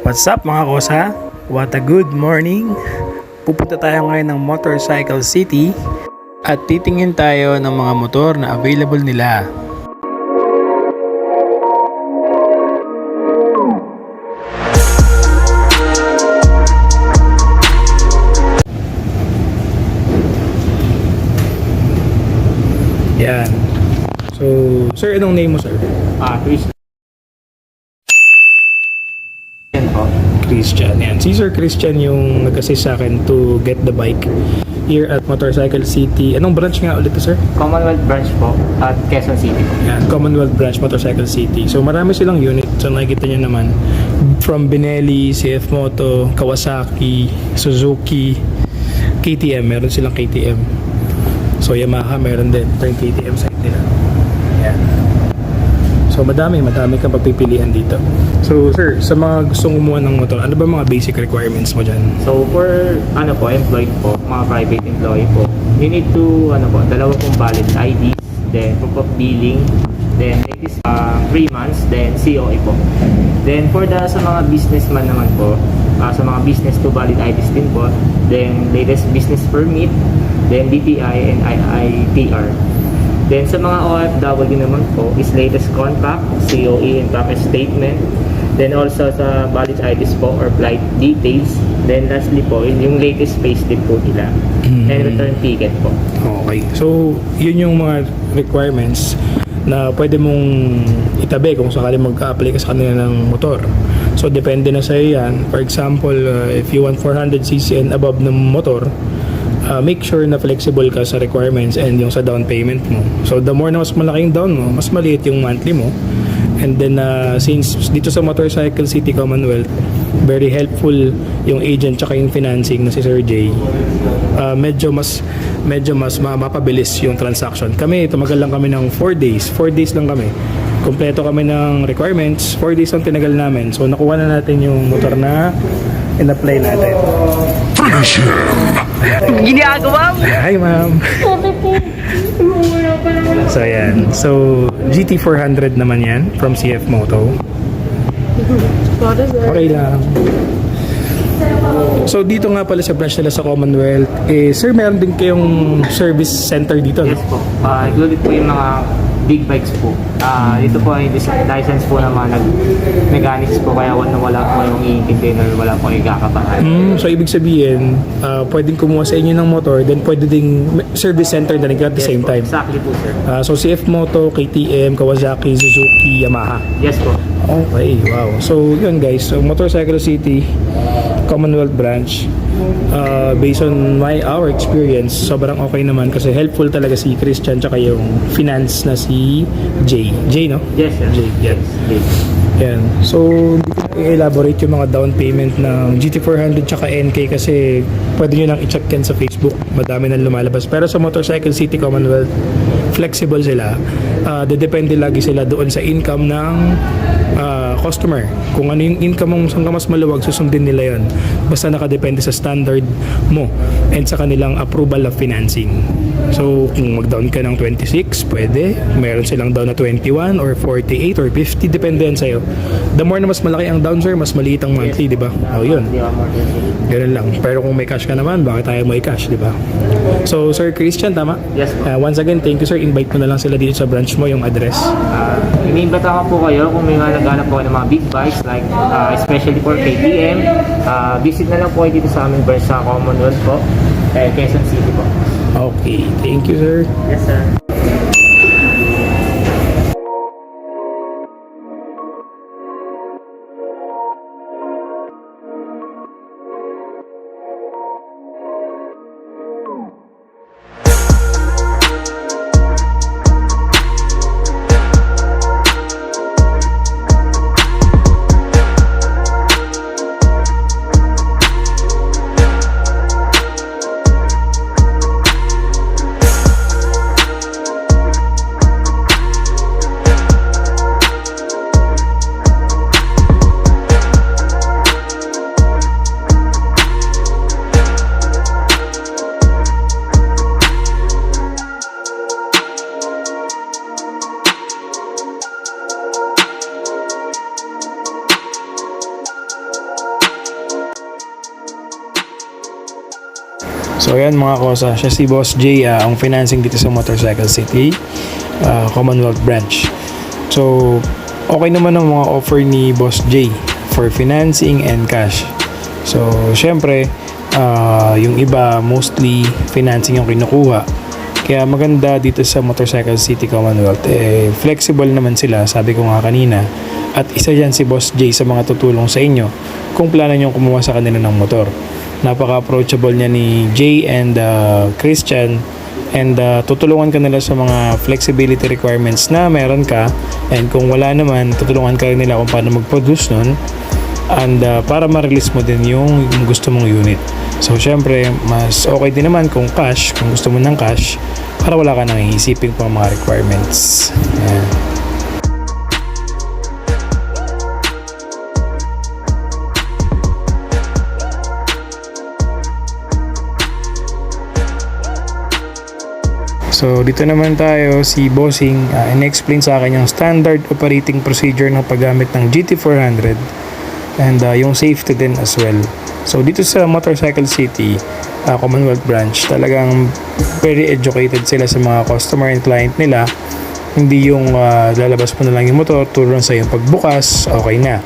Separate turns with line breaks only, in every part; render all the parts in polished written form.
What's up mga kosa? What a good morning! Pupunta tayo ngayon ng Motorcycle City at titingin tayo ng mga motor na available nila. Yan. So, sir, anong name mo, sir?
Christian po.
Christian. Yan. Si Sir Christian yung nag-assist sa akin to get the bike here at Motorcycle City. Anong branch nga ulit to, sir?
Commonwealth branch po at Quezon City po.
Yan, Commonwealth Branch, Motorcycle City. So marami silang unit. So nakikita nyo naman from Benelli, CF Moto, Kawasaki, Suzuki, KTM. Meron silang KTM. So Yamaha meron din. Ito yung KTM side nila. Yan. So madami kang pagpipilian dito. So sir, sa mga gustong kumuha ng motor, ano ba mga basic requirements mo dyan?
So for employed po, mga private employee po, you need to dalawa pong valid IDs, then proof of billing, then latest 3 months, then COA po. Then for sa mga businessman naman po, sa mga business to valid IDs din po, then latest business permit, then DTI and ITR. Then sa mga OFW naman po is latest contract, COE and profit statement. Then also sa valid IDs po or flight details. Then lastly po yung latest payslip po nila and return ticket po.
Okay. So yun yung mga requirements na pwede mong itabi kung sakali mag-apply ka sa kanila ng motor. So depende na sa'yo yan. For example, if you want 400cc and above na motor, make sure na flexible ka sa requirements and yung sa down payment mo. So the more na mas malaki yung down mo, mas maliit yung monthly mo. And then since dito sa Motorcycle City Commonwealth, very helpful yung agent tsaka yung financing na si Sir Jay. Medyo mas mapabilis yung transaction. Kami, tumagal lang kami ng 4 days. 4 days lang kami. Kompleto kami ng requirements. 4 days ang tinagal namin. So nakuha na natin yung motor na in-apply natin.
Ginagawa mo?
Hi, ma'am. So, yan. So, GT400 naman yan from CF Moto. Okay lang. So, dito nga pala sa branch nila sa Commonwealth, sir, meron din kayong service center dito, no?
Yes po. Included po yung mga big bikes po. Ito po ay license po ng mga mechanics po, kaya wala po yung iintindihin or wala po yung kakabahan.
So ibig sabihin, pwedeng kumuha sa inyo ng motor, then pwede ding service center na rin at the same
po,
time.
Exactly po, sir.
So CF Moto, KTM, Kawasaki, Suzuki, Yamaha.
Yes po.
Okay, wow. So yun guys, so Motorcycle City Commonwealth branch, based on our experience, sobrang okay naman kasi helpful talaga si Christian tsaka yung finance na si Jay, no?
Yes, sir.
Jay, yan.
Yes.
Yan. So, hindi ko i-elaborate yung mga down payment ng GT400 tsaka NK kasi pwede nyo lang i-check yan sa Facebook. Madami nang lumalabas. Pero sa Motorcycle City Commonwealth, flexible sila. Depende lagi sila doon sa income ng customer. Kung ano yung income mong saan ka mas maluwag, susundin nila yon. Basta nakadepende sa standard mo and sa kanilang approval of financing. So, kung mag-down ka ng 26, pwede. Meron silang down na 21 or 48 or 50, depende yan sa'yo. The more na mas malaki ang down, sir, mas maliit ang monthly, di ba? Oh, yun. Ganun lang. Pero kung may cash ka naman, bakit tayo may cash, di ba? So, Sir Christian, tama?
Yes po.
Once again, thank you, sir. Invite mo na lang sila dito sa branch mo, yung address.
Iniimbata ko po kayo kung may mga naghanap po ng mga big bikes like especially for KTM. Visit na lang po kayo dito sa aming branch sa Commonwealth po, Quezon City po.
Okay. Thank you, sir.
Yes, sir.
So ayan mga kosa, siya si Boss J, ang financing dito sa Motorcycle City Commonwealth Branch. So okay naman ang mga offer ni Boss J for financing and cash. So syempre yung iba mostly financing yung kinukuha. Kaya maganda dito sa Motorcycle City Commonwealth, flexible naman sila, sabi ko nga kanina. At isa yan si Boss J sa mga tutulong sa inyo kung plano nyo kumuha sa kanila ng motor. Napaka-approachable niya ni Jay and Christian, and tutulungan ka nila sa mga flexibility requirements na meron ka, and kung wala naman, tutulungan ka nila kung paano mag-produce nun, and para ma-release mo din yung gusto mong unit. So syempre mas okay din naman kung cash, kung gusto mo ng cash, para wala ka nang iisipin pang mga requirements. Ayan. So dito naman tayo, si Bossing in-explain sa akin yung standard operating procedure ng paggamit ng GT400 and yung safety din as well. So dito sa Motorcycle City Commonwealth Branch, talagang very educated sila sa mga customer and client nila. Hindi yung lalabas mo na lang yung motor, turuan sa yung pagbukas, okay na.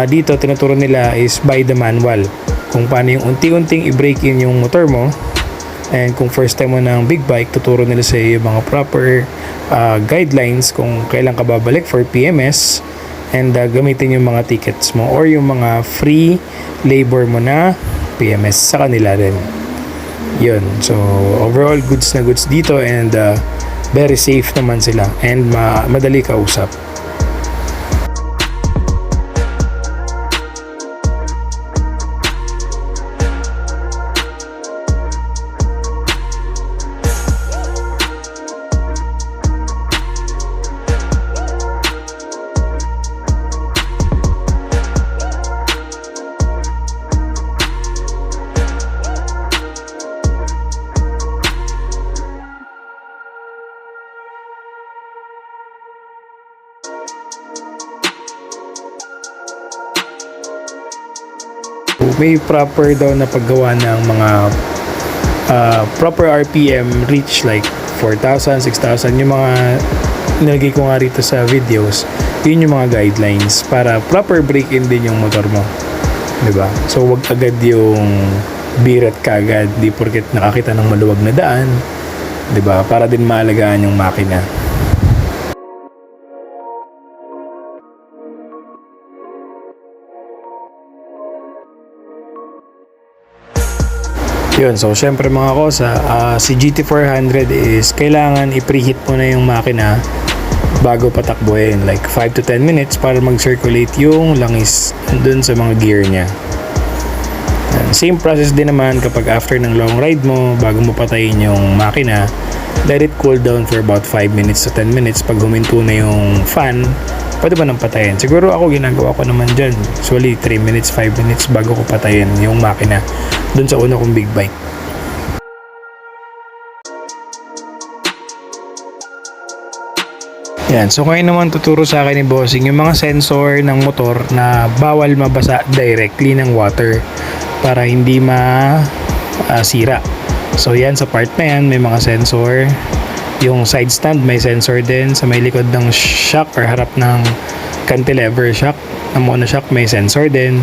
Dito tinuturo nila is by the manual, kung paano yung unti-unting i-break in yung motor mo. And kung first time mo ng big bike, tuturo nila sa iyo yung mga proper guidelines kung kailan ka babalik for PMS, and gamitin yung mga tickets mo or yung mga free labor mo na PMS sa kanila rin. Yun. So overall goods na goods dito, and very safe naman sila, and madali kausap. May proper daw na paggawa ng mga proper RPM reach like 4,000, 6,000, yung mga nilagay ko nga rito sa videos. Yun yung mga guidelines para proper break-in din yung motor mo, diba? So wag agad yung birat ka agad, di porket nakakita ng maluwag na daan, diba? Para din maalagaan yung makina. Yun, so syempre mga kosa, si GT400 is kailangan i-preheat mo na yung makina bago patakbuhin, like 5 to 10 minutes para mag-circulate yung langis dun sa mga gear niya. And same process din naman kapag after ng long ride mo, bago mo patayin yung makina, let it cool down for about 5 minutes to 10 minutes. Pag huminto na yung fan, pwede ba nang patayin? Siguro ako ginagawa ko naman dyan, usually 3 minutes, 5 minutes bago ko patayin yung makina dun sa una kong big bike. Yan, so ngayon naman tuturo sa akin ni Bossing yung mga sensor ng motor na bawal mabasa directly ng water para hindi masira. So yan, sa part na yan may mga sensor. Yung side stand may sensor din. Sa may likod ng shock or harap ng cantilever shock, ng monoshock, may sensor din.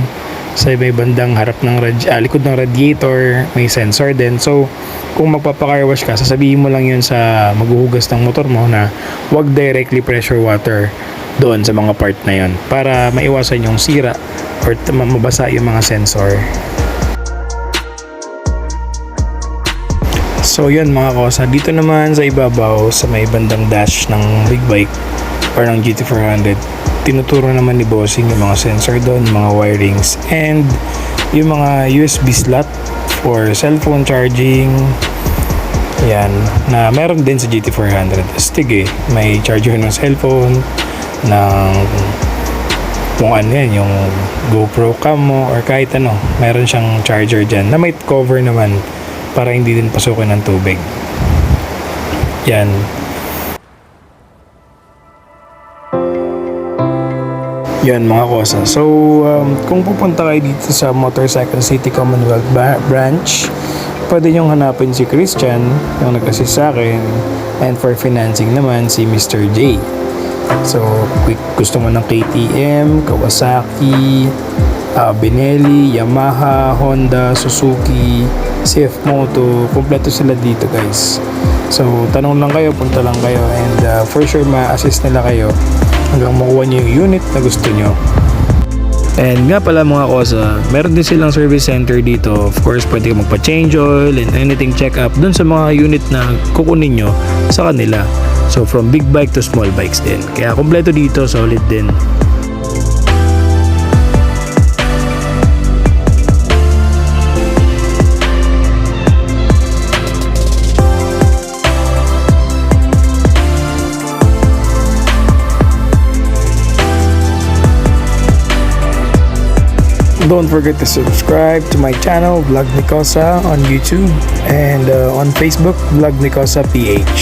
Sa may bandang harap ng likod ng radiator may sensor din. So kung magpapa-car wash ka, sasabihin mo lang yun sa maghuhugas ng motor mo na wag directly pressure water doon sa mga part na yun para maiwasan yung sira or mabasa yung mga sensor. So yun mga kosa, dito naman sa ibabaw sa may bandang dash ng big bike or ng GT400, tinuturo naman ni Bossing yung mga sensor doon, mga wirings, and yung mga USB slot for cellphone charging. Yan, na meron din sa GT400. Astig may charger ng cellphone, ng kung ano yan, yung GoPro cam mo or kahit ano, meron siyang charger dyan na may cover naman para hindi din pasukin ng tubig. Yan. Yan mga kosa. So, kung pupunta kayo dito sa Motorcycle City Commonwealth Branch, pwede nyong hanapin si Christian, yung nag-assist sa akin. And for financing naman, si Mr. J. So, gusto mo ng KTM, Kawasaki, Benelli, Yamaha, Honda, Suzuki, CF Moto, kompleto sila dito guys. So, tanong lang kayo, punta lang kayo, and for sure ma-assist nila kayo hanggang makuha nyo yung unit na gusto nyo. And nga pala mga kosa, meron din silang service center dito. Of course, pwede ka magpa-change oil and anything check-up dun sa mga unit na kukunin nyo sa kanila. So, from big bike to small bikes din. Kaya kompleto dito, solid din. Don't forget to subscribe to my channel, Vlog Nicosa, on YouTube, and on Facebook, Vlog Nicosa PH.